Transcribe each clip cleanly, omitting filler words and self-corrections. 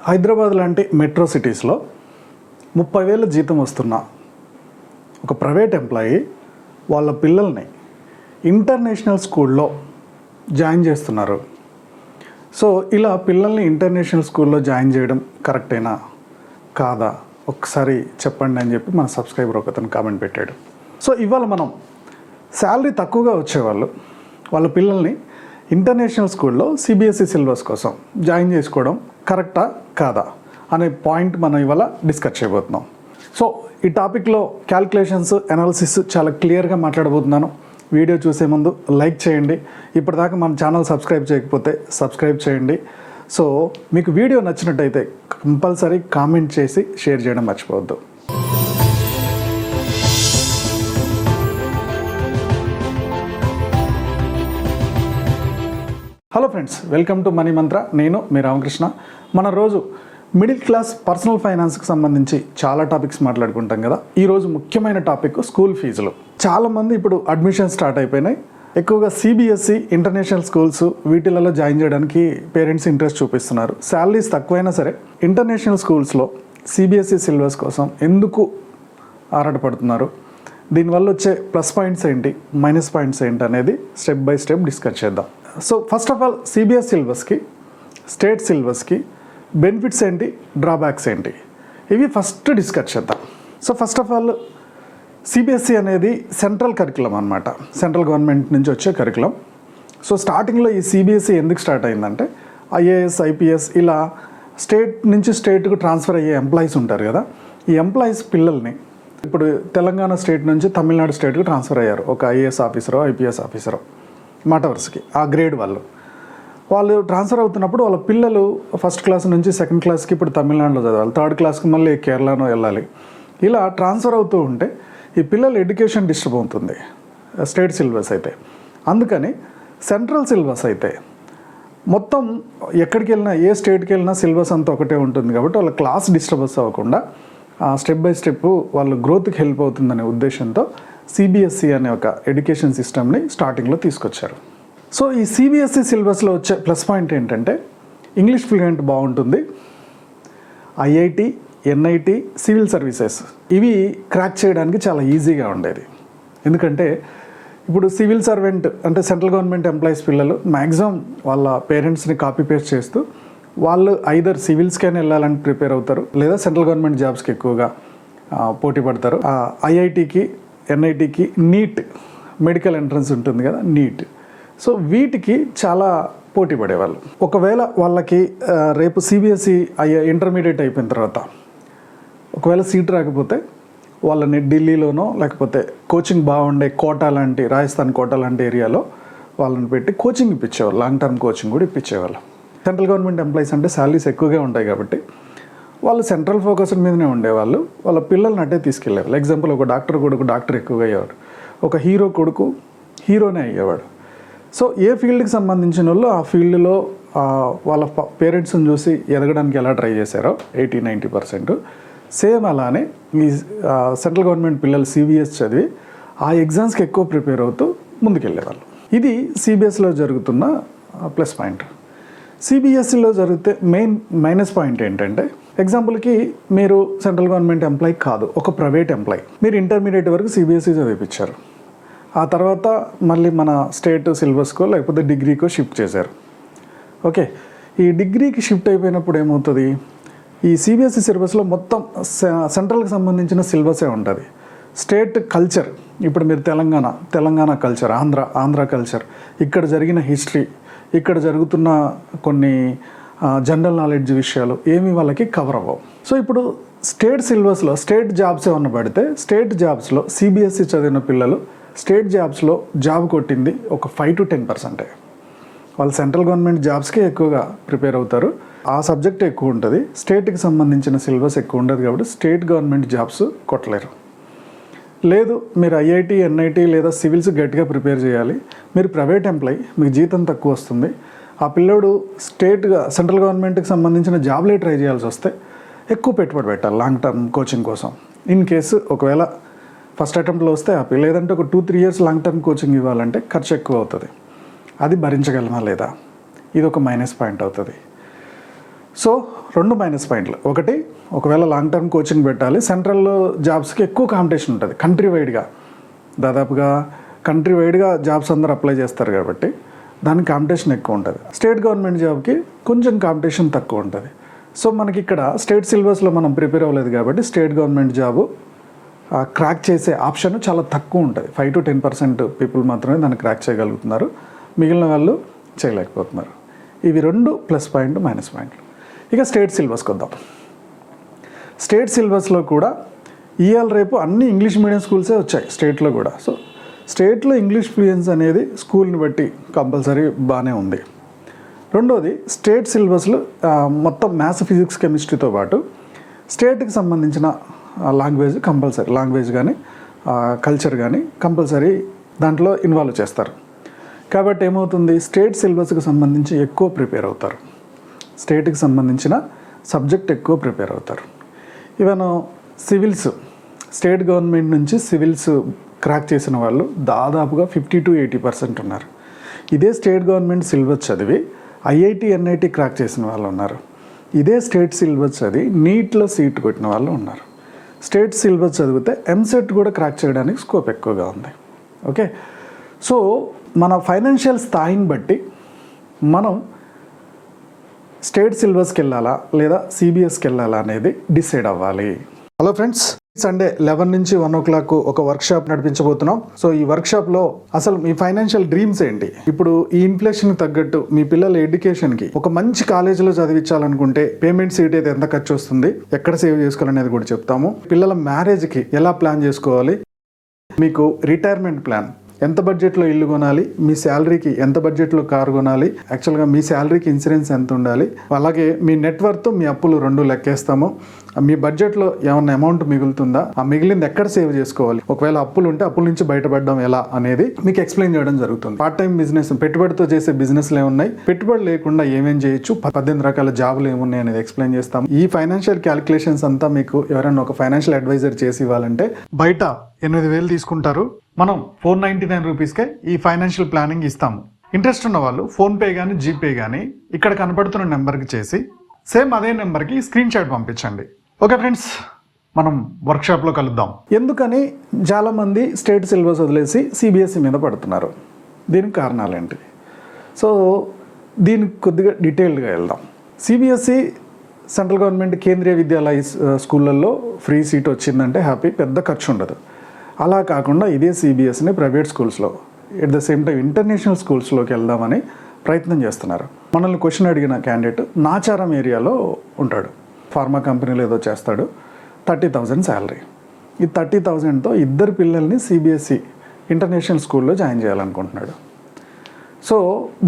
హైదరాబాద్ లాంటి మెట్రో సిటీస్లో 30,000 జీతం వస్తున్న ఒక ప్రైవేట్ ఎంప్లాయీ వాళ్ళ పిల్లల్ని ఇంటర్నేషనల్ స్కూల్లో జాయిన్ చేస్తున్నారు. సో ఇలా పిల్లల్ని ఇంటర్నేషనల్ స్కూల్లో జాయిన్ చేయడం కరెక్టేనా కాదా ఒకసారి చెప్పండి అని చెప్పి మన సబ్స్క్రైబర్ ఒకతను కామెంట్ పెట్టాడు. సో ఇవాళ మనం శాలరీ తక్కువగా వచ్చేవాళ్ళు వాళ్ళ పిల్లల్ని ఇంటర్నేషనల్ స్కూల్లో సిబిఎస్ఈ సిలబస్ కోసం జాయిన్ చేసుకోవడం కరెక్టా కాదా అనే పాయింట్ మనం ఇవాళ డిస్కస్ చేయబోతున్నాం. సో ఈ టాపిక్లో క్యాల్కులేషన్స్ అనాలిసిస్ చాలా క్లియర్గా మాట్లాడబోతున్నాను. వీడియో చూసే ముందు లైక్ చేయండి. ఇప్పటిదాకా మన ఛానల్ సబ్స్క్రైబ్ చేయకపోతే సబ్స్క్రైబ్ చేయండి. సో మీకు వీడియో నచ్చినట్టయితే కంపల్సరీ కామెంట్ చేసి షేర్ చేయడం మర్చిపోవద్దు. Hello friends, welcome to money మంత్ర. నేను మీ రామకృష్ణ. మన రోజు మిడిల్ క్లాస్ పర్సనల్ ఫైనాన్స్కి సంబంధించి చాలా టాపిక్స్ మాట్లాడుకుంటాం కదా. ఈరోజు ముఖ్యమైన టాపిక్ స్కూల్ ఫీజులు. చాలామంది ఇప్పుడు అడ్మిషన్ స్టార్ట్ అయిపోయినాయి. ఎక్కువగా సిబిఎస్ఈ ఇంటర్నేషనల్ స్కూల్స్ వీటిలలో జాయిన్ చేయడానికి పేరెంట్స్ ఇంట్రెస్ట్ చూపిస్తున్నారు. శాలరీస్ తక్కువైనా సరే ఇంటర్నేషనల్ స్కూల్స్లో సిబిఎస్ఈ సిలబస్ కోసం ఎందుకు ఆరాటపడుతున్నారు, దీనివల్ల వచ్చే ప్లస్ పాయింట్స్ ఏంటి, మైనస్ పాయింట్స్ ఏంటి అనేది స్టెప్ బై స్టెప్ డిస్కస్ చేద్దాం. So first of all CBS సిలబస్కి స్టేట్ సిలబస్కి బెనిఫిట్స్ ఏంటి, డ్రాబ్యాక్స్ ఏంటి, ఇవి ఫస్ట్ డిస్కస్ చేద్దాం. So first of all CBSE అనేది సెంట్రల్ కరికులం అనమాట. సెంట్రల్ గవర్నమెంట్ నుంచి వచ్చే కరికులం. సో స్టార్టింగ్లో ఈ సిబిఎస్ఈ ఎందుకు స్టార్ట్ అయిందంటే ఐఏఎస్ ఐపీఎస్ ఇలా స్టేట్ నుంచి స్టేట్కు ట్రాన్స్ఫర్ అయ్యే ఎంప్లాయీస్ ఉంటారు కదా. ఈ ఎంప్లాయీస్ పిల్లల్ని ఇప్పుడు తెలంగాణ స్టేట్ నుంచి తమిళనాడు స్టేట్కు ట్రాన్స్ఫర్ అయ్యారు. ఒక ఐఏఎస్ ఆఫీసరో ఐపీఎస్ ఆఫీసరో మాటవర్స్కి ఆ గ్రేడ్ వాళ్ళు ట్రాన్స్ఫర్ అవుతున్నప్పుడు వాళ్ళ పిల్లలు ఫస్ట్ క్లాస్ నుంచి సెకండ్ క్లాస్కి ఇప్పుడు తమిళనాడులో చదవాలి, థర్డ్ క్లాస్కి మళ్ళీ కేరళలో వెళ్ళాలి. ఇలా ట్రాన్స్ఫర్ అవుతూ ఉంటే ఈ పిల్లల ఎడ్యుకేషన్ డిస్టర్బ్ అవుతుంది స్టేట్ సిలబస్ అయితే. అందుకని సెంట్రల్ సిలబస్ అయితే మొత్తం ఎక్కడికి వెళ్ళినా ఏ స్టేట్కి వెళ్ళినా సిలబస్ అంతా ఒకటే ఉంటుంది కాబట్టి వాళ్ళ క్లాస్ డిస్టర్బెన్స్ అవ్వకుండా స్టెప్ బై స్టెప్ వాళ్ళ గ్రోత్కి హెల్ప్ అవుతుందనే ఉద్దేశంతో సిబిఎస్ఈ అనే ఒక ఎడ్యుకేషన్ సిస్టమ్ని స్టార్టింగ్లో తీసుకొచ్చారు. సో ఈ సిబిఎస్ఈ సిలబస్లో వచ్చే ప్లస్ పాయింట్ ఏంటంటే ఇంగ్లీష్ ఫ్లూయెంట్ బాగుంటుంది. ఐఐటి, ఎన్ఐటి, సివిల్ సర్వీసెస్ ఇవి క్రాక్ చేయడానికి చాలా ఈజీగా ఉండేది. ఎందుకంటే ఇప్పుడు సివిల్ సర్వెంట్ అంటే సెంట్రల్ గవర్నమెంట్ ఎంప్లాయీస్ పిల్లలు మ్యాక్సిమం వాళ్ళ పేరెంట్స్ని కాపీ పేస్ట్ చేస్తూ వాళ్ళు ఐదర్ సివిల్స్కైనా వెళ్ళాలని ప్రిపేర్ అవుతారు, లేదా సెంట్రల్ గవర్నమెంట్ జాబ్స్కి ఎక్కువగా పోటీ పడతారు. ఐఐటికి, ఎన్ఐటికి నీట్ మెడికల్ ఎంట్రన్స్ ఉంటుంది కదా, నీట్. సో వీటికి చాలా పోటీ పడేవాళ్ళు. ఒకవేళ వాళ్ళకి రేపు సిబిఎస్ఈ ఇంటర్మీడియట్ అయిపోయిన తర్వాత ఒకవేళ సీట్ రాకపోతే వాళ్ళని ఢిల్లీలోనో లేకపోతే కోచింగ్ బాగుండే కోటా లాంటి, రాజస్థాన్ కోటా లాంటి ఏరియాలో వాళ్ళని పెట్టి కోచింగ్ ఇప్పించేవాళ్ళు. లాంగ్ టర్మ్ కోచింగ్ కూడా ఇప్పించేవాళ్ళు. సెంట్రల్ గవర్నమెంట్ ఎంప్లాయీస్ అంటే శాలరీస్ ఎక్కువగా ఉంటాయి కాబట్టి వాళ్ళు సెంట్రల్ ఫోకస్ మీదనే ఉండేవాళ్ళు. వాళ్ళ పిల్లల్ని అట్టే తీసుకెళ్ళేవాళ్ళు. ఎగ్జాంపుల్ ఒక డాక్టర్ కొడుకు డాక్టర్ ఎక్కువగా అయ్యేవాడు, ఒక హీరో కొడుకు హీరోనే అయ్యేవాడు. సో ఏ ఫీల్డ్కి సంబంధించిన వాళ్ళు ఆ ఫీల్డ్లో వాళ్ళ పేరెంట్స్ని చూసి ఎదగడానికి ఎలా ట్రై చేశారో 80-90%, సేమ్ అలానే ఈ సెంట్రల్ గవర్నమెంట్ పిల్లలు సిబిఎస్ చదివి ఆ ఎగ్జామ్స్కి ఎక్కువ ప్రిపేర్ అవుతూ ముందుకెళ్ళేవాళ్ళు. ఇది సిబిఎస్లో జరుగుతున్న ప్లస్ పాయింట్. సిబిఎస్ఈలో జరిగితే మైనస్ పాయింట్ ఏంటంటే ఎగ్జాంపుల్కి మీరు సెంట్రల్ గవర్నమెంట్ ఎంప్లాయీ కాదు, ఒక ప్రైవేట్ ఎంప్లాయీ. మీరు ఇంటర్మీడియట్ వరకు సిబిఎస్ఈ చదివించారు. ఆ తర్వాత మళ్ళీ మన స్టేట్ సిలబస్కో లేకపోతే డిగ్రీకో షిఫ్ట్ చేశారు. ఓకే, ఈ డిగ్రీకి షిఫ్ట్ అయిపోయినప్పుడు ఏమవుతుంది, ఈ సిబిఎస్ఈ సిలబస్లో మొత్తం సెంట్రల్కి సంబంధించిన సిలబసే ఉంటుంది. స్టేట్ కల్చర్, ఇప్పుడు మీరు తెలంగాణ కల్చర్, ఆంధ్ర కల్చర్, ఇక్కడ జరిగిన హిస్టరీ, ఇక్కడ జరుగుతున్న కొన్ని జనరల్ నాలెడ్జ్ విషయాలు ఏమీ వాళ్ళకి కవర్ అవ్వవు. సో ఇప్పుడు స్టేట్ సిలబస్లో స్టేట్ జాబ్స్ ఏమన్నా పడితే స్టేట్ జాబ్స్లో సిబిఎస్ఈ చదివిన పిల్లలు స్టేట్ జాబ్స్లో జాబ్ కొట్టింది ఒక 5-10%. వాళ్ళు సెంట్రల్ గవర్నమెంట్ జాబ్స్కే ఎక్కువగా ప్రిపేర్ అవుతారు. ఆ సబ్జెక్ట్ ఎక్కువ ఉంటుంది, స్టేట్కి సంబంధించిన సిలబస్ ఎక్కువ ఉండదు కాబట్టి స్టేట్ గవర్నమెంట్ జాబ్స్ కొట్టలేరు. లేదు మీరు ఐఐటి, ఎన్ఐటి లేదా సివిల్స్ గట్టిగా ప్రిపేర్ చేయాలి, మీరు ప్రైవేట్ ఎంప్లాయీ, మీకు జీతం తక్కువ వస్తుంది, ఆ పిల్లోడు సెంట్రల్ గవర్నమెంట్కి సంబంధించిన జాబ్లే ట్రై చేయాల్సి వస్తే ఎక్కువ పెట్టుబడి పెట్టాలి లాంగ్ టర్మ్ కోచింగ్ కోసం. ఇన్ కేసు ఒకవేళ ఫస్ట్ అటెంప్ట్లో వస్తే హ్యాపీ, లేదంటే ఒక 2-3 ఇయర్స్ లాంగ్ టర్మ్ కోచింగ్ ఇవ్వాలంటే ఖర్చు ఎక్కువ అవుతుంది. అది భరించగలమా లేదా, ఇది ఒక మైనస్ పాయింట్ అవుతుంది. సో 2 మైనస్ పాయింట్లు. ఒకటి, ఒకవేళ లాంగ్ టర్మ్ కోచింగ్ పెట్టాలి, సెంట్రల్ జాబ్స్కి ఎక్కువ కాంపిటీషన్ ఉంటుంది కంట్రీ వైడ్గా. దాదాపుగా కంట్రీ వైడ్గా జాబ్స్ అందరూ అప్లై చేస్తారు కాబట్టి దానికి కాంపిటీషన్ ఎక్కువ ఉంటుంది. స్టేట్ గవర్నమెంట్ జాబ్కి కొంచెం కాంపిటీషన్ తక్కువ ఉంటుంది. సో మనకి ఇక్కడ స్టేట్ సిలబస్లో మనం ప్రిపేర్ అవ్వలేదు కాబట్టి స్టేట్ గవర్నమెంట్ జాబు క్రాక్ చేసే ఆప్షన్ చాలా తక్కువ ఉంటుంది. 5 to 10% పీపుల్ మాత్రమే దాన్ని క్రాక్ చేయగలుగుతున్నారు, మిగిలిన వాళ్ళు చేయలేకపోతున్నారు. ఇవి 2 ప్లస్ పాయింట్ మైనస్ పాయింట్లు. ఇక స్టేట్ సిలబస్కి వద్దాం. స్టేట్ సిలబస్లో కూడా ఇవాళ రేపు అన్ని ఇంగ్లీష్ మీడియం స్కూల్సే వచ్చాయి స్టేట్లో కూడా. సో స్టేట్లో ఇంగ్లీష్ ఫ్లూయెన్స్ అనేది స్కూల్ని బట్టి కంపల్సరీ బాగానే ఉంది. రెండోది, స్టేట్ సిలబస్లో మొత్తం మ్యాథ్స్, ఫిజిక్స్, కెమిస్ట్రీతో పాటు స్టేట్కి సంబంధించిన లాంగ్వేజ్ కంపల్సరీ, లాంగ్వేజ్ కానీ కల్చర్ కానీ కంపల్సరీ దాంట్లో ఇన్వాల్వ్ చేస్తారు. కాబట్టి ఏమవుతుంది, స్టేట్ సిలబస్కి సంబంధించి ఎక్కువ ప్రిపేర్ అవుతారు, స్టేట్కి సంబంధించిన సబ్జెక్ట్ ఎక్కువ ప్రిపేర్ అవుతారు. ఈవెన్ సివిల్స్, స్టేట్ గవర్నమెంట్ నుంచి సివిల్స్ క్రాక్ చేసిన వాళ్ళు దాదాపుగా 50 to 80% ఉన్నారు. ఇదే స్టేట్ గవర్నమెంట్ సిలబస్ చదివి ఐఐటి, ఎన్ఐటి క్రాక్ చేసిన వాళ్ళు ఉన్నారు. ఇదే స్టేట్ సిలబస్ చదివి నీట్లో సీట్ కొట్టిన వాళ్ళు ఉన్నారు. స్టేట్ సిలబస్ చదివితే ఎంసెట్ కూడా క్రాక్ చేయడానికి స్కోప్ ఎక్కువగా ఉంది. ఓకే, సో మన ఫైనాన్షియల్ స్థాయిని బట్టి మనం స్టేట్ సిలబస్కి వెళ్ళాలా లేదా సిబిఎస్కి వెళ్ళాలా అనేది డిసైడ్ అవ్వాలి. హలో ఫ్రెండ్స్, సండే 11 నుంచి 1 o'clock ఒక వర్క్షాప్ నడిపించబోతున్నాం. సో ఈ వర్క్షాప్లో అసలు మీ ఫైనాన్షియల్ డ్రీమ్స్ ఏంటి, ఇప్పుడు ఈ ఇన్ఫ్లేషన్కి తగ్గట్టు మీ పిల్లల ఎడ్యుకేషన్కి ఒక మంచి కాలేజీలో చదివించాలనుకుంటే పేమెంట్ సీట్ అయితే ఎంత ఖర్చు వస్తుంది, ఎక్కడ సేవ్ చేసుకోవాలనేది కూడా చెప్తాము. పిల్లల మ్యారేజ్కి ఎలా ప్లాన్ చేసుకోవాలి, మీకు రిటైర్మెంట్ ప్లాన్, ఎంత బడ్జెట్లో ఇల్లు కొనాలి, మీ శాలరీకి ఎంత బడ్జెట్లో కారు కొనాలి, యాక్చువల్గా మీ శాలరీకి ఇన్సూరెన్స్ ఎంత ఉండాలి, అలాగే మీ నెట్వర్త్, మీ అప్పులు 2 లెక్కేస్తాము. మీ బడ్జెట్లో ఏమన్నా అమౌంట్ మిగులుతుందా, ఆ మిగిలింది ఎక్కడ సేవ్ చేసుకోవాలి, ఒకవేళ అప్పులు ఉంటే అప్పుల నుంచి బయటపడడం ఎలా అనేది మీకు ఎక్స్ప్లెయిన్ చేయడం జరుగుతుంది. పార్ట్ టైం బిజినెస్, పెట్టుబడితో చేసే బిజినెస్లు ఏమున్నాయి, పెట్టుబడి లేకుండా ఏమేం చేయొచ్చు, 18 రకాల జాబులు ఏమున్నాయి అనేది ఎక్స్ప్లెయిన్ చేస్తాం. ఈ ఫైనాన్షియల్ క్యాలిక్యులేషన్స్ అంతా మీకు ఎవరైనా ఒక ఫైనాన్షియల్ అడ్వైజర్ చేసి ఇవ్వాలంటే బయట 8,000 తీసుకుంటారు, మనం 499 రూపీస్కే ఈ ఫైనాన్షియల్ ప్లానింగ్ ఇస్తాము. ఇంట్రెస్ట్ ఉన్న వాళ్ళు ఫోన్పే కానీ జీపే కానీ ఇక్కడ కనపడుతున్న నెంబర్కి చేసి సేమ్ అదే నెంబర్కి స్క్రీన్ షాట్ పంపించండి. ఓకే ఫ్రెండ్స్, మనం వర్క్షాప్లో కలుద్దాం. ఎందుకని చాలామంది స్టేట్ సిలబస్ వదిలేసి సిబిఎస్ఈ మీద పడుతున్నారు, దీనికి కారణాలు ఏంటి? సో దీనికి కొద్దిగా డీటెయిల్డ్గా వెళ్దాం. CBSE central government Kendriya Vidyalaya స్కూళ్ళల్లో ఫ్రీ సీట్ వచ్చిందంటే హ్యాపీ, పెద్ద ఖర్చు ఉండదు. అలా కాకుండా ఇదే సిబిఎస్ని ప్రైవేట్ స్కూల్స్లో, at the same time international స్కూల్స్లోకి వెళ్దామని ప్రయత్నం చేస్తున్నారు. మనల్ని క్వశ్చన్ అడిగిన క్యాండిడేట్ నాచారం ఏరియాలో ఉంటాడు, ఫార్మా కంపెనీలో ఏదో చేస్తాడు, 30,000 శాలరీ. ఈ 30,000తో 2 పిల్లల్ని సిబిఎస్ఈ ఇంటర్నేషనల్ స్కూల్లో జాయిన్ చేయాలనుకుంటున్నాడు. సో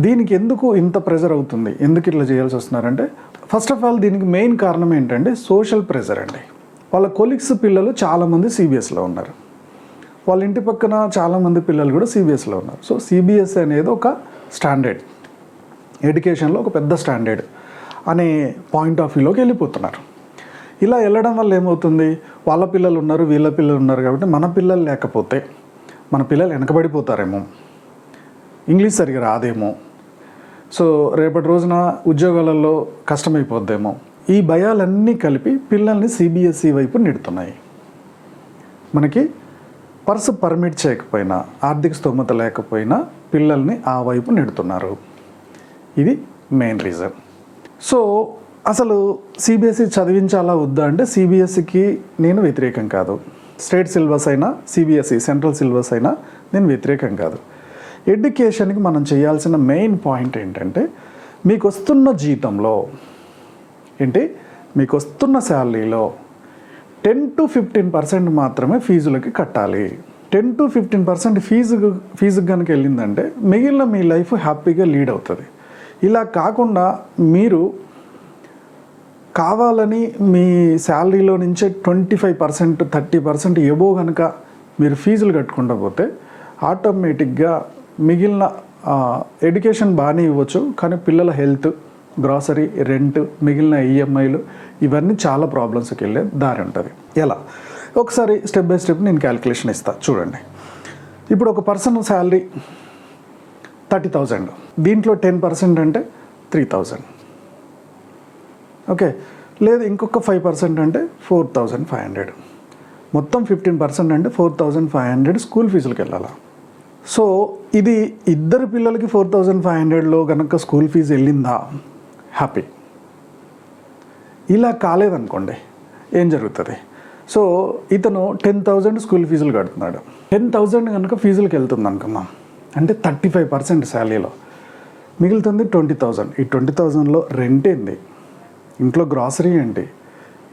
దీనికి ఎందుకు ఇంత ప్రెజర్ అవుతుంది, ఎందుకు ఇట్లా చేయాల్సి వస్తున్నారంటే, ఫస్ట్ ఆఫ్ ఆల్ దీనికి మెయిన్ కారణం ఏంటంటే సోషల్ ప్రెజర్ అండి. వాళ్ళ కొలీగ్స్ పిల్లలు చాలామంది సిబిఎస్లో ఉన్నారు, వాళ్ళ ఇంటి పక్కన చాలామంది పిల్లలు కూడా సిబిఎస్లో ఉన్నారు. సో సిబిఎస్ అనేది ఒక స్టాండర్డ్, ఎడ్యుకేషన్లో ఒక పెద్ద స్టాండర్డ్ అనే పాయింట్ ఆఫ్ వ్యూలోకి వెళ్ళిపోతున్నారు. ఇలా వెళ్ళడం వల్ల ఏమవుతుంది, వాళ్ళ పిల్లలు ఉన్నారు, వీళ్ళ పిల్లలు ఉన్నారు కాబట్టి మన పిల్లలు లేకపోతే మన పిల్లలు వెనకబడిపోతారేమో, ఇంగ్లీష్ సరిగా రాదేమో, సో రేపటి రోజున ఉద్యోగాలలో కష్టమైపోద్దేమో, ఈ భయాలన్నీ కలిపి పిల్లల్ని సిబిఎస్ఈ వైపు నెడుతున్నాయి. మనకి పర్సు పర్మిట్ చేయకపోయినా, ఆర్థిక స్తోమత లేకపోయినా పిల్లల్ని ఆ వైపు నెడుతున్నారు. ఇది మెయిన్ రీజన్. సో అసలు సిబిఎస్ఈ చదివించాలా వద్దా అంటే, సిబిఎస్ఈకి నేను వ్యతిరేకం కాదు, స్టేట్ సిలబస్ అయినా సిబిఎస్ఈ సెంట్రల్ సిలబస్ అయినా నేను వ్యతిరేకం కాదు. ఎడ్యుకేషన్కి మనం చేయాల్సిన మెయిన్ పాయింట్ ఏంటంటే, మీకు వస్తున్న జీతంలో ఏంటి, మీకు వస్తున్న శాలరీలో 10 to 15% మాత్రమే ఫీజులకి కట్టాలి. 10 to 15% ఫీజుకి కనుక వెళ్ళిందంటే మిగిలిన మీ లైఫ్ హ్యాపీగా లీడ్ అవుతుంది. ఇలా కాకుండా మీరు కావాలని మీ శాలరీలో నుంచే 25%, 30% ఎబో కనుక మీరు ఫీజులు కట్టుకుంటూ పోతే ఆటోమేటిక్గా మిగిలిన ఎడ్యుకేషన్ బాగానే ఇవ్వచ్చు, కానీ పిల్లల హెల్త్, గ్రాసరీ, రెంట్, మిగిలిన ఈఎంఐలు ఇవన్నీ చాలా ప్రాబ్లమ్స్కి వెళ్ళే దారి ఉంటుంది. ఎలా, ఒకసారి స్టెప్ బై స్టెప్ నేను క్యాలిక్యులేషన్ ఇస్తాను చూడండి. ఇప్పుడు ఒక పర్సన్ శాలరీ 30,000, దీంట్లో 10% అంటే 3,000, ఓకే, లేదు ఇంకొక 5% అంటే 4,500, మొత్తం 15% అంటే 4,500 స్కూల్ ఫీజులకి వెళ్ళాలా. సో ఇది ఇద్దరు పిల్లలకి 4,500లో కనుక స్కూల్ ఫీజు వెళ్ళిందా హ్యాపీ. ఇలా కాలేదనుకోండి ఏం జరుగుతుంది? సో ఇతను 10,000 స్కూల్ ఫీజులు కడుతున్నాడు. 10,000 కనుక ఫీజులకి వెళ్తుంది అనుకుందాం, అంటే 35% శాలరీలో మిగులుతుంది 20,000. ఈ 20,000లో రెంట్ ఏంటి, ఇంట్లో గ్రాసరీ ఏంటి,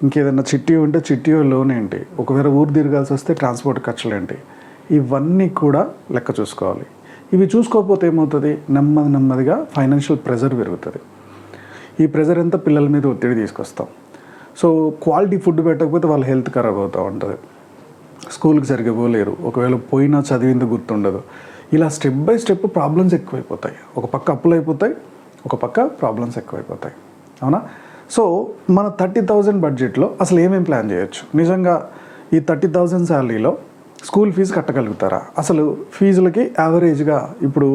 ఇంకేదైనా చిట్టి ఉంటే చిట్టి లోన్ ఏంటి, ఒకవేళ ఊరు తిరగాల్సి వస్తే ట్రాన్స్పోర్ట్ ఖర్చులు ఏంటి, ఇవన్నీ కూడా లెక్క చూసుకోవాలి. ఇవి చూసుకోకపోతే ఏమవుతుంది, నెమ్మదిగా ఫైనాన్షియల్ ప్రెజర్ పెరుగుతుంది. ఈ ప్రెజర్ అంతా పిల్లల మీద ఒత్తిడి తీసుకొస్తాం. సో క్వాలిటీ ఫుడ్ పెట్టకపోతే వాళ్ళ హెల్త్ ఖరాబ్ అవుతూ ఉంటుంది, స్కూల్కి సరిగ్గా పోలేరు, ఒకవేళ పోయినా చదివింది గుర్తుండదు. ఇలా స్టెప్ బై స్టెప్ ప్రాబ్లమ్స్ ఎక్కువైపోతాయి. ఒక పక్క అప్పులు అయిపోతాయి, ఒక పక్క ప్రాబ్లమ్స్ ఎక్కువైపోతాయి. అవునా? సో మన 30,000 బడ్జెట్లో అసలు ఏమేమి ప్లాన్ చేయొచ్చు? నిజంగా ఈ 30,000 శాలరీలో స్కూల్ ఫీజు కట్టగలుగుతారా? అసలు ఫీజులకి యావరేజ్గా ఇప్పుడు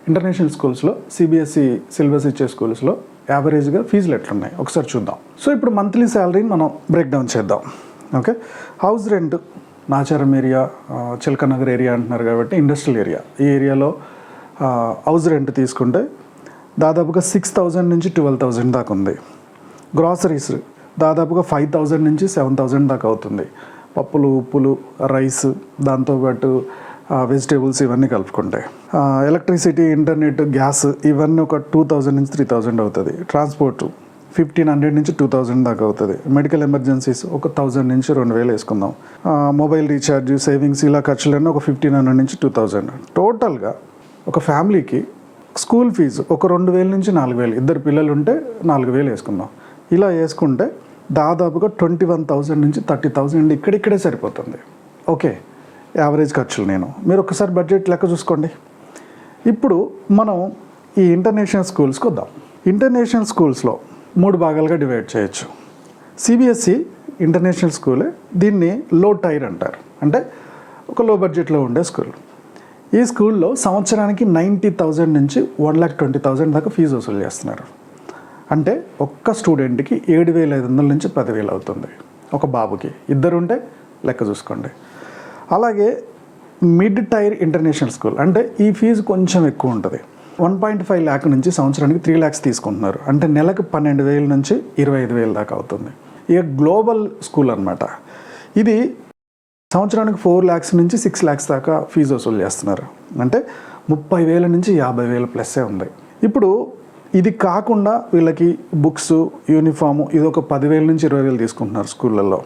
ఇంటర్నేషనల్ స్కూల్స్లో, సిబిఎస్ఈ సిలబస్ ఇచ్చే స్కూల్స్లో యావరేజ్గా ఫీజులు ఎట్లున్నాయి ఒకసారి చూద్దాం. సో ఇప్పుడు మంత్లీ శాలరీని మనం బ్రేక్ డౌన్ చేద్దాం. Okay, house rent Nacharam area, Chilakanagar area అంటున్నారు కాబట్టి ఇండస్ట్రియల్ ఏరియా, ఈ ఏరియాలో హౌస్ రెంట్ తీసుకుంటే దాదాపుగా 6,000 నుంచి 12,000 దాకా ఉంది. గ్రాసరీస్ దాదాపుగా 5,000 నుంచి 7,000 దాకా అవుతుంది. పప్పులు, ఉప్పులు, రైస్, దాంతోపాటు వెజిటేబుల్స్ ఇవన్నీ కలుపుకుంటాయి. ఎలక్ట్రిసిటీ, ఇంటర్నెట్, గ్యాస్ ఇవన్నీ ఒక 2,000 నుంచి 3,000 అవుతుంది. ట్రాన్స్పోర్ట్ 1,500 నుంచి 2,000 దాకా అవుతుంది. మెడికల్ ఎమర్జెన్సీస్ ఒక 1,000 నుంచి 2,000 వేసుకుందాం. మొబైల్ రీఛార్జ్, సేవింగ్స్ ఇలా ఖర్చులన్నీ ఒక 1,500 నుంచి 2,000. టోటల్గా ఒక ఫ్యామిలీకి స్కూల్ ఫీజు ఒక 2,000 నుంచి 4,000, ఇద్దరు పిల్లలు ఉంటే 4,000 వేసుకుందాం. ఇలా వేసుకుంటే దాదాపుగా 21,000 నుంచి 30,000 ఇక్కడిక్కడే సరిపోతుంది. ఓకే, యావరేజ్ ఖర్చులు మీరు ఒకసారి బడ్జెట్ లెక్క చూసుకోండి. ఇప్పుడు మనం ఈ ఇంటర్నేషనల్ స్కూల్స్కి వద్దాం. ఇంటర్నేషనల్ స్కూల్స్లో 3 భాగాలుగా డివైడ్ చేయొచ్చు. సిబిఎస్ఈ ఇంటర్నేషనల్ స్కూలే, దీన్ని లో టైర్ అంటారు, అంటే ఒక లో బడ్జెట్లో ఉండే స్కూల్. ఈ స్కూల్లో సంవత్సరానికి 90,000 నుంచి 1,20,000 దాకా ఫీజు వసూలు చేస్తున్నారు. అంటే ఒక్క స్టూడెంట్కి 7,500 నుంచి 10,000 అవుతుంది ఒక బాబుకి. ఇద్దరు ఉంటే లెక్క చూసుకోండి. అలాగే మిడ్ టైర్ ఇంటర్నేషనల్ స్కూల్ అంటే ఈ ఫీజు కొంచెం ఎక్కువ ఉంటుంది. 1.5 lakh నుంచి సంవత్సరానికి 3 lakhs తీసుకుంటున్నారు. అంటే నెలకు 12,000 నుంచి 25,000 దాకా అవుతుంది. ఇక గ్లోబల్ స్కూల్ అనమాట. ఇది సంవత్సరానికి 4 lakhs నుంచి 6 lakhs దాకా ఫీజు వసూలు చేస్తున్నారు. అంటే 30,000 నుంచి 50,000 ప్లస్సే ఉంది. ఇప్పుడు ఇది కాకుండా వీళ్ళకి బుక్స్, యూనిఫాము ఇది ఒక 10,000 నుంచి 20,000 తీసుకుంటున్నారు స్కూళ్ళల్లో.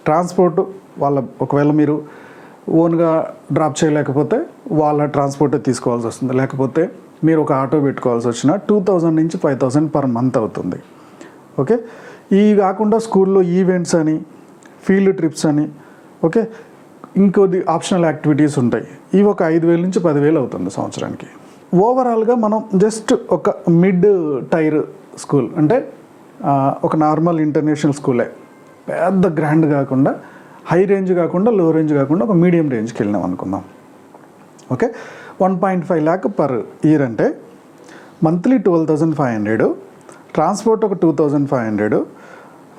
ట్రాన్స్పోర్ట్ వాళ్ళ, ఒకవేళ మీరు ఓన్గా డ్రాప్ చేయలేకపోతే వాళ్ళ ట్రాన్స్పోర్టే తీసుకోవాల్సి వస్తుంది. లేకపోతే మీరు ఒక ఆటో పెట్టుకోవాల్సి వచ్చిన 2,000 నుంచి 5,000 పర్ మంత్ అవుతుంది. ఓకే, ఇవి కాకుండా స్కూల్లో ఈవెంట్స్ అని, ఫీల్డ్ ట్రిప్స్ అని, ఓకే, ఇంకొద్ది ఆప్షనల్ యాక్టివిటీస్ ఉంటాయి. ఇవి ఒక 5,000 నుంచి 10,000 అవుతుంది సంవత్సరానికి. ఓవరాల్గా మనం జస్ట్ ఒక మిడ్ టైర్ స్కూల్ అంటే ఒక నార్మల్ ఇంటర్నేషనల్ స్కూలే, పెద్ద గ్రాండ్ కాకుండా, హై రేంజ్ కాకుండా, లో రేంజ్ కాకుండా ఒక మీడియం రేంజ్కి వెళ్ళినాం అనుకుందాం. ఓకే, 1.5 lakh పర్ ఇయర్ అంటే మంత్లీ 12,500, ట్రాన్స్పోర్ట్ ఒక 2,500,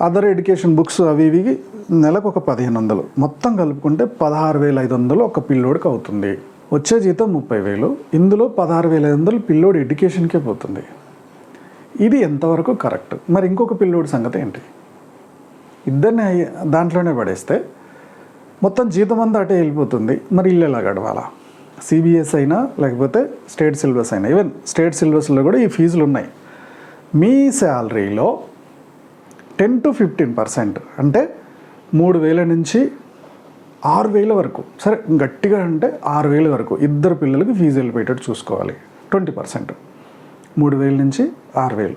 అదర్ ఎడ్యుకేషన్ బుక్స్ అవి ఇవి నెలకు ఒక 1,500, మొత్తం కలుపుకుంటే 16,500 ఒక పిల్లోడికి అవుతుంది. వచ్చే జీతం 30,000, ఇందులో 16,500 పిల్లోడి ఎడ్యుకేషన్కే పోతుంది. ఇది ఎంతవరకు కరెక్ట్? మరి ఇంకొక పిల్లోడి సంగతి ఏంటి? ఇద్దరిని దాంట్లోనే పడేస్తే మొత్తం జీతం అంతా అటే వెళ్ళిపోతుంది. మరి ఇల్లు ఎలా గడవాలా? సిబిఎస్ అయినా లేకపోతే స్టేట్ సిలబస్ అయినా, ఈవెన్ స్టేట్ సిలబస్లో కూడా ఈ ఫీజులు ఉన్నాయి. మీ శాలరీలో 10 to 15% అంటే 3,000 నుంచి 6,000 వరకు, సరే గట్టిగా అంటే 6,000 వరకు ఇద్దరు పిల్లలకి ఫీజు వెళ్ళిపోయేటట్టు చూసుకోవాలి. 20%, 3,000 నుంచి 6,000,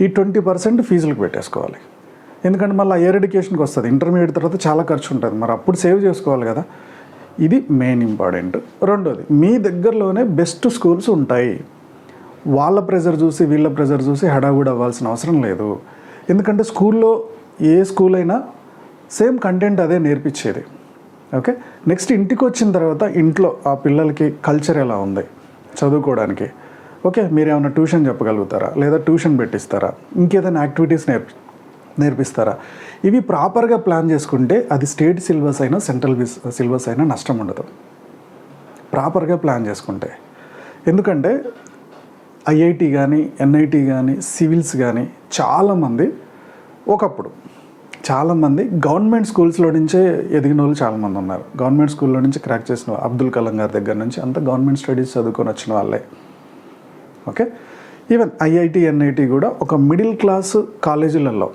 ఈ 20% ఫీజులకు పెట్టేసుకోవాలి. ఎందుకంటే మళ్ళీ హైయర్ ఎడ్యుకేషన్కి వస్తుంది, ఇంటర్మీడియట్ తర్వాత చాలా ఖర్చు ఉంటుంది, మరి అప్పుడు సేవ్ చేసుకోవాలి కదా. ఇది మెయిన్ ఇంపార్టెంట్. రెండోది, మీ దగ్గరలోనే బెస్ట్ స్కూల్స్ ఉంటాయి. వాళ్ళ ప్రెజర్ చూసి వీళ్ళ ప్రెజర్ చూసి హడావుడి అవ్వాల్సిన అవసరం లేదు. ఎందుకంటే స్కూల్లో ఏ స్కూల్ అయినా సేమ్ కంటెంట్ అదే నేర్పించేది. ఓకే, నెక్స్ట్ ఇంటికి వచ్చిన తర్వాత ఇంట్లో ఆ పిల్లలకి కల్చర్ ఎలా ఉంది చదువుకోవడానికి, ఓకే, మీరు ఏమైనా ట్యూషన్ చెప్పగలుగుతారా, లేదా ట్యూషన్ పెట్టిస్తారా, ఇంకేదైనా యాక్టివిటీస్ నేర్పిస్తారా? ఇవి ప్రాపర్గా ప్లాన్ చేసుకుంటే అది స్టేట్ సిలబస్ అయినా సెంట్రల్ సిలబస్ అయినా నష్టం ఉండదు, ప్రాపర్గా ప్లాన్ చేసుకుంటే. ఎందుకంటే ఐఐటి కానీ ఎన్ఐటి కానీ సివిల్స్ కానీ చాలామంది గవర్నమెంట్ స్కూల్స్లో నుంచే ఎదిగిన వాళ్ళు చాలామంది ఉన్నారు. గవర్నమెంట్ స్కూల్లో నుంచి క్రాక్ చేసిన అబ్దుల్ కలాం గారి దగ్గర నుంచి అంతా గవర్నమెంట్ స్టడీస్ చదువుకొని వచ్చిన వాళ్ళే. ఓకే, ఈవెన్ ఐఐటి ఎన్ఐటి కూడా ఒక మిడిల్ క్లాస్ కాలేజీలలో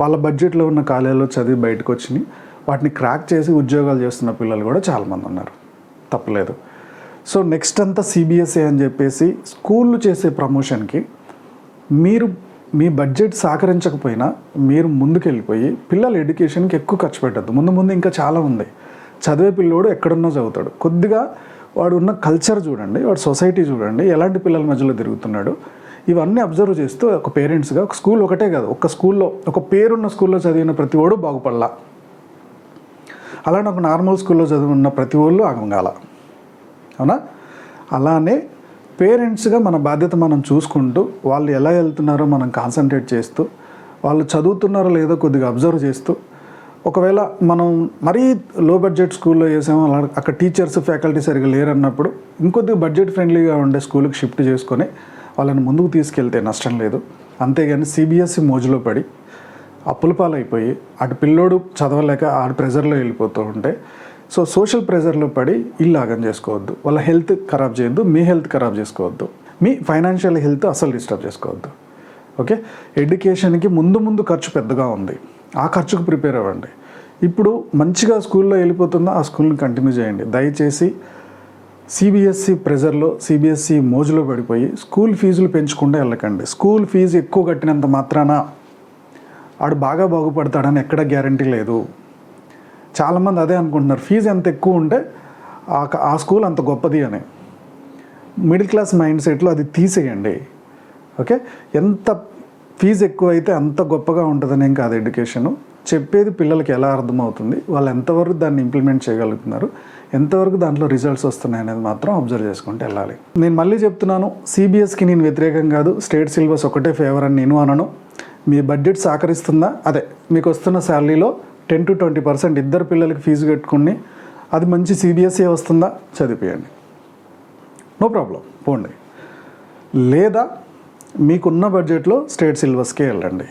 వాళ్ళ బడ్జెట్లో ఉన్న కాలేజీలో చదివి బయటకు వచ్చి వాటిని క్రాక్ చేసి ఉద్యోగాలు చేస్తున్న పిల్లలు కూడా చాలామంది ఉన్నారు, తప్పలేదు. సో నెక్స్ట్ అంతా సిబిఎస్ఈ అని చెప్పేసి స్కూళ్ళు చేసే ప్రమోషన్కి మీరు మీ బడ్జెట్ సహకరించకపోయినా మీరు ముందుకెళ్ళిపోయి పిల్లల ఎడ్యుకేషన్కి ఎక్కువ ఖర్చు పెట్టద్దు. ముందు ఇంకా చాలా ఉంది. చదివే పిల్లోడు ఎక్కడున్నా చదువుతాడు. కొద్దిగా వాడు ఉన్న కల్చర్ చూడండి, వాడు సొసైటీ చూడండి, ఎలాంటి పిల్లల మధ్యలో తిరుగుతున్నాడు, ఇవన్నీ అబ్జర్వ్ చేస్తూ ఒక పేరెంట్స్గా ఒక స్కూల్ ఒకటే కాదు, ఒక స్కూల్లో ఒక పేరున్న స్కూల్లో చదివిన ప్రతి వాడు బాగుపడలా, అలానే ఒక నార్మల్ స్కూల్లో చదివిన ప్రతి వాళ్ళు ఆగంగాల, అవునా? అలానే పేరెంట్స్గా మన బాధ్యత మనం చూసుకుంటూ వాళ్ళు ఎలా వెళ్తున్నారో మనం కాన్సన్ట్రేట్ చేస్తూ, వాళ్ళు చదువుతున్నారో లేదో కొద్దిగా అబ్జర్వ్ చేస్తూ, ఒకవేళ మనం మరీ లో బడ్జెట్ స్కూల్లో వేసామో అలా అక్కడ టీచర్స్ ఫ్యాకల్టీ సరిగా లేరన్నప్పుడు ఇంకొద్దిగా బడ్జెట్ ఫ్రెండ్లీగా ఉండే స్కూల్కి షిఫ్ట్ చేసుకొని వాళ్ళని ముందుకు తీసుకెళ్తే నష్టం లేదు. అంతేగాని సిబిఎస్ఈ మోజులో పడి అప్పుల పాలైపోయి అటు పిల్లోడు చదవలేక ఆడు ప్రెజర్లో వెళ్ళిపోతూ ఉంటే, సో సోషల్ ప్రెజర్లో పడి ఇల్లాగం చేసుకోవద్దు. వాళ్ళ హెల్త్ ఖరాబ్ చేయొద్దు, మీ హెల్త్ ఖరాబ్ చేసుకోవద్దు, మీ ఫైనాన్షియల్ హెల్త్ అసలు డిస్టర్బ్ చేసుకోవద్దు. ఓకే, ఎడ్యుకేషన్కి ముందు ఖర్చు పెద్దగా ఉంది, ఆ ఖర్చుకు ప్రిపేర్ అవ్వండి. ఇప్పుడు మంచిగా స్కూల్లో వెళ్ళిపోతుందో ఆ స్కూల్ని కంటిన్యూ చేయండి. దయచేసి సిబిఎస్ఈ ప్రెజర్లో సిబిఎస్ఈ మోజులో పడిపోయి స్కూల్ ఫీజులు పెంచకుండా వెళ్ళకండి. స్కూల్ ఫీజు ఎక్కువ కట్టినంత మాత్రాన ఆడు బాగా బాగుపడతాడని ఎక్కడ గ్యారంటీ లేదు. చాలామంది అదే అనుకుంటున్నారు, ఫీజు ఎంత ఎక్కువ ఉంటే ఆ స్కూల్ అంత గొప్పది అని. మిడిల్ క్లాస్ మైండ్ సెట్లో అది తీసేయండి. ఓకే, ఎంత ఫీజు ఎక్కువ అయితే అంత గొప్పగా ఉంటుందని ఏం కాదు ఎడ్యుకేషను. చెప్పేది పిల్లలకి ఎలా అర్థమవుతుంది, వాళ్ళు ఎంతవరకు దాన్ని ఇంప్లిమెంట్ చేయగలుగుతున్నారు, ఎంతవరకు దాంట్లో రిజల్ట్స్ వస్తున్నాయి అనేది మాత్రం అబ్జర్వ్ చేసుకుంటూ వెళ్ళాలి. నేను మళ్ళీ చెప్తున్నాను, సిబిఎస్కి నేను వ్యతిరేకం కాదు, స్టేట్ సిలబస్ ఒకటే ఫేవర్ అని నేను అనను. మీ బడ్జెట్ సహకరిస్తుందా, అదే మీకు వస్తున్న శాలరీలో 10 to 20% ఇద్దరు పిల్లలకి ఫీజు కట్టుకుని అది మంచి సిబిఎస్ఈ వస్తుందా, చదివిపోయండి, నో ప్రాబ్లం, పోండి. లేదా మీకున్న బడ్జెట్లో స్టేట్ సిలబస్కే వెళ్ళండి.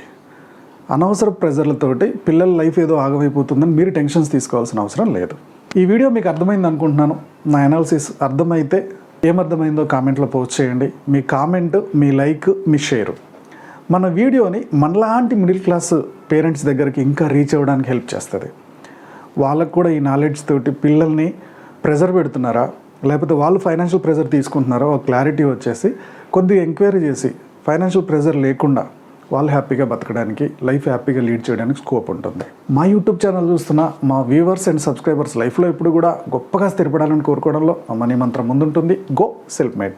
అనవసర ప్రెజర్లతోటి పిల్లల లైఫ్ ఏదో ఆగమైపోతుందని మీరు టెన్షన్స్ తీసుకోవాల్సిన అవసరం లేదు. ఈ వీడియో మీకు అర్థమైంది అనుకుంటున్నాను. నా అనాలిసిస్ అర్థమైతే ఏమర్థమైందో కామెంట్లో పోస్ట్ చేయండి. మీ కామెంట్, మీ లైక్, మీ షేరు మన వీడియోని మనలాంటి మిడిల్ క్లాస్ పేరెంట్స్ దగ్గరికి ఇంకా రీచ్ అవ్వడానికి హెల్ప్ చేస్తుంది. వాళ్ళకు కూడా ఈ నాలెడ్జ్ తోటి పిల్లల్ని ప్రెజర్ పెడుతున్నారా లేకపోతే వాళ్ళు ఫైనాన్షియల్ ప్రెజర్ తీసుకుంటున్నారా ఒక క్లారిటీ వచ్చేసి కొద్దిగా ఎంక్వైరీ చేసి ఫైనాన్షియల్ ప్రెజర్ లేకుండా వాళ్ళు హ్యాపీగా బతకడానికి, లైఫ్ హ్యాపీగా లీడ్ చేయడానికి స్కోప్ ఉంటుంది. మా యూట్యూబ్ ఛానల్ చూస్తున్న మా వ్యూవర్స్ అండ్ సబ్స్క్రైబర్స్ లైఫ్లో ఇప్పుడు కూడా గొప్పగా స్థిరపడాలని కోరుకోవడంలో మా మనీ మంత్రం ముందుంటుంది. Go self made.